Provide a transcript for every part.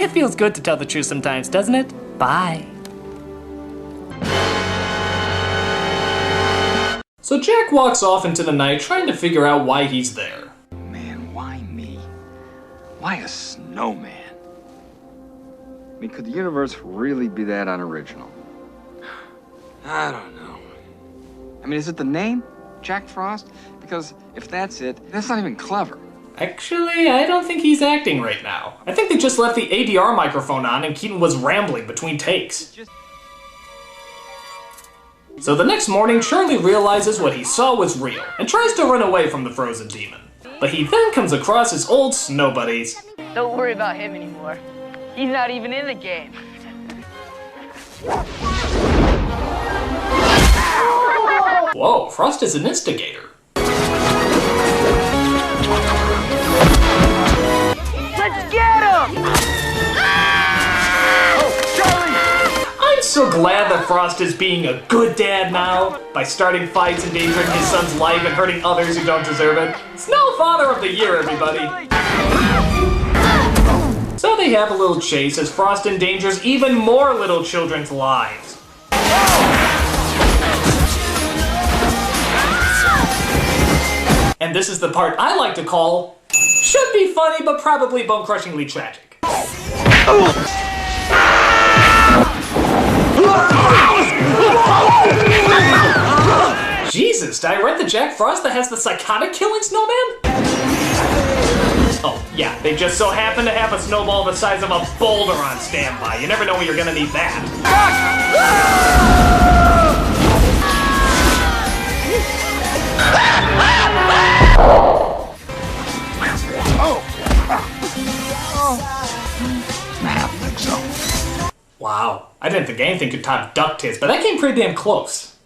It feels good to tell the truth sometimes, doesn't it? Bye. So Jack walks off into the night trying to figure out why he's there. Man, why me? Why a snowman? I mean, could the universe really be that unoriginal? I don't know. I mean, is it the name? Jack Frost? Because if that's it, that's not even clever. Actually, I don't think he's acting right now. I think they just left the ADR microphone on and Keaton was rambling between takes. So the next morning, Charlie realizes what he saw was real and tries to run away from the frozen demon. But he then comes across his old snow buddies. Don't worry about him anymore. He's not even in the game. Whoa, Frost is an instigator. Let's get him! Oh, Charlie! I'm so glad that Frost is being a good dad now, by starting fights, endangering his son's life, and hurting others who don't deserve it. Snow Father of the Year, everybody! So they have a little chase as Frost endangers even more little children's lives. And this is the part I like to call, should be funny but probably bone-crushingly tragic. Jesus, did I rent the Jack Frost that has the psychotic killing snowman? Oh, yeah, they just so happen to have a snowball the size of a boulder on standby. You never know when you're gonna need that. I don't think so. Wow, I didn't think anything could top Duck Tits, but that came pretty damn close.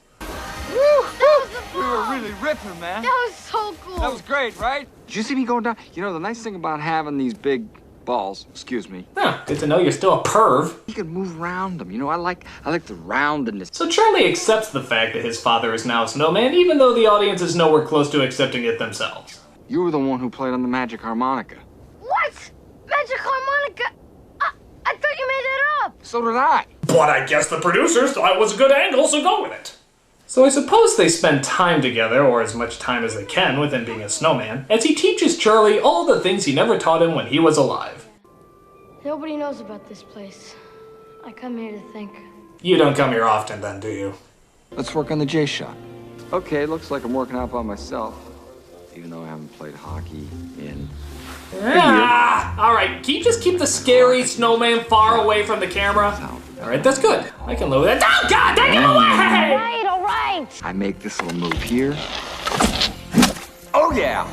We were really ripping, man. That was so cool. That was great, right? Did you see me going down? You know, the nice thing about having these big balls, excuse me, Huh, good to know you're still a perv. you can move around them. You know, I like the roundedness. So Charlie accepts the fact that his father is now a snowman, even though the audience is nowhere close to accepting it themselves. You were the one who played on the magic harmonica. What? Magic harmonica? I thought you made that up. So did I. But I guess the producers thought it was a good angle, so go with it. So I suppose they spend time together, or as much time as they can with him being a snowman, as he teaches Charlie all the things he never taught him when he was alive. Nobody knows about this place. I come here to think. You don't come here often then, do you? Let's work on the J shot. Okay, looks like I'm working out by myself, even though I haven't played hockey in... Alright, can you just keep the scary snowman far away from the camera? Alright, that's good. I can lower that. Oh god, take it away! All right. I make this little move here. Oh yeah!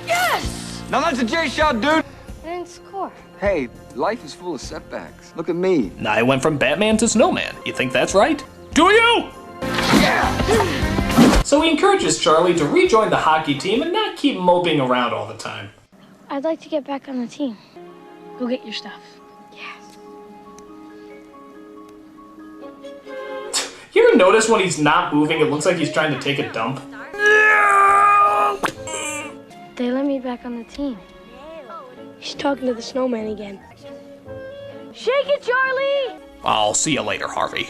Yes! Now that's a J shot, dude! I didn't score. Hey, life is full of setbacks. Look at me. I went from Batman to Snowman. You think that's right? Do you? Yeah! So he encourages Charlie to rejoin the hockey team and not keep moping around all the time. I'd like to get back on the team. Go get your stuff. Yes. You ever notice when he's not moving, it looks like he's trying to take a dump? They let me back on the team. He's talking to the snowman again. Shake it, Charlie! I'll see you later, Harvey.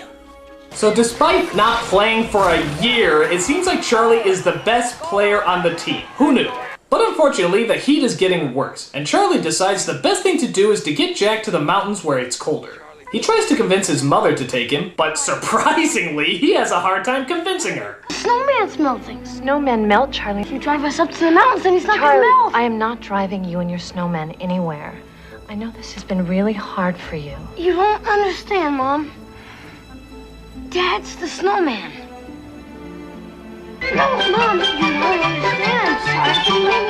So despite not playing for a year, it seems like Charlie is the best player on the team. Who knew? But unfortunately, the heat is getting worse, and Charlie decides the best thing to do is to get Jack to the mountains where it's colder. He tries to convince his mother to take him, but surprisingly, he has a hard time convincing her. Snowman's melting. Snowmen melt, Charlie. If you drive us up to the mountains, then he's not Charlie, gonna melt. I am not driving you and your snowman anywhere. I know this has been really hard for you. You don't understand, Mom. Dad's the snowman. No, Mom, you don't understand. I'm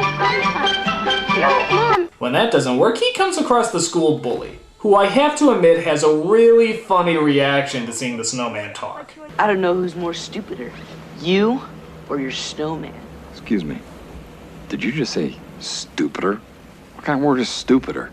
sorry. No, Mom. When that doesn't work, he comes across the school bully, who I have to admit has a really funny reaction to seeing the snowman talk. I don't know who's more stupider, you or your snowman. Excuse me. Did you just say stupider? What kind of word is stupider?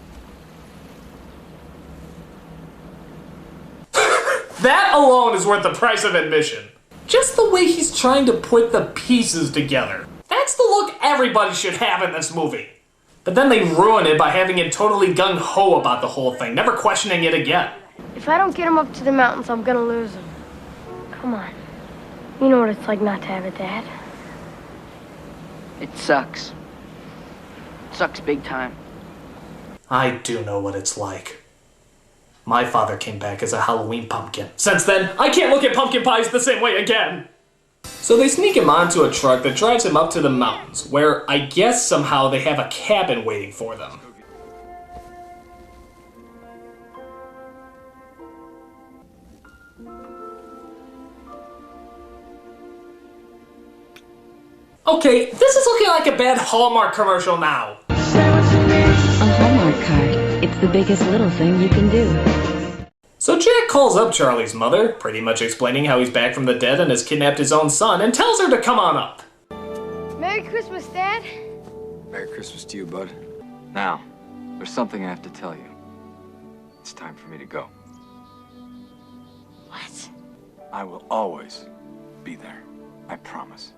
That alone is worth the price of admission. Just the way he's trying to put the pieces together. That's the look everybody should have in this movie. But then they ruin it by having him totally gung-ho about the whole thing, never questioning it again. If I don't get him up to the mountains, I'm gonna lose him. Come on. You know what it's like not to have a dad. It sucks. It sucks big time. I do know what it's like. My father came back as a Halloween pumpkin. Since then, I can't look at pumpkin pies the same way again. So they sneak him onto a truck that drives him up to the mountains, where I guess somehow they have a cabin waiting for them. Okay, this is looking like a bad Hallmark commercial now. A Hallmark card. It's the biggest little thing you can do. So Jack calls up Charlie's mother, pretty much explaining how he's back from the dead and has kidnapped his own son, and tells her to come on up. Merry Christmas, Dad. Merry Christmas to you, bud. Now, there's something I have to tell you. It's time for me to go. What? I will always be there. I promise.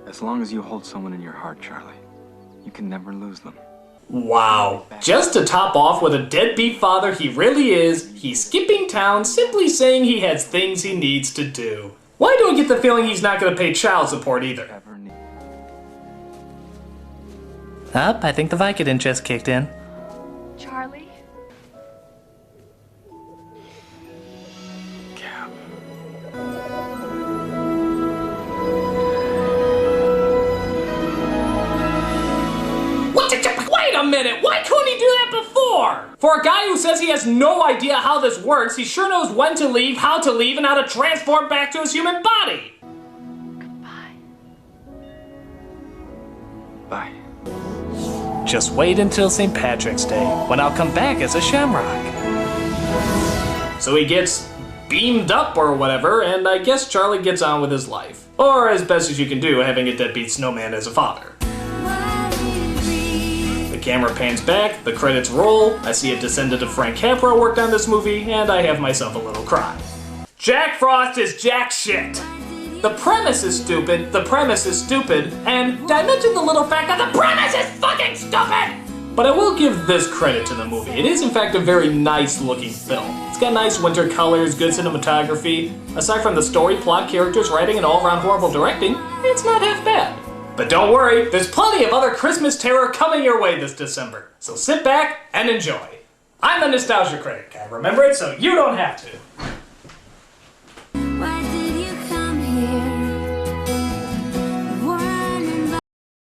As long as you hold someone in your heart, Charlie, you can never lose them. Wow. Just to top off what a deadbeat father he really is, he's skipping town simply saying he has things he needs to do. Why do I get the feeling he's not going to pay child support either? Up, I think the Vicodin just kicked in. Charlie? Cap. Wait a minute, why couldn't he do that before? For a guy who says he has no idea how this works, he sure knows when to leave, how to leave, and how to transform back to his human body. Bye. Just wait until St. Patrick's Day, when I'll come back as a Shamrock. So he gets beamed up or whatever, and I guess Charlie gets on with his life. Or as best as you can do, having a deadbeat snowman as a father. The camera pans back, the credits roll, I see a descendant of Frank Capra worked on this movie, and I have myself a little cry. Jack Frost is jack shit! The premise is stupid, the premise is stupid, and did I mention the little fact that the premise is fucking stupid? But I will give this credit to the movie. It is in fact a very nice looking film. It's got nice winter colors, good cinematography. Aside from the story, plot, characters, writing, and all-around horrible directing, it's not half bad. But don't worry, there's plenty of other Christmas terror coming your way this December. So sit back and enjoy. I'm the Nostalgia Critic. I remember it so you don't have to.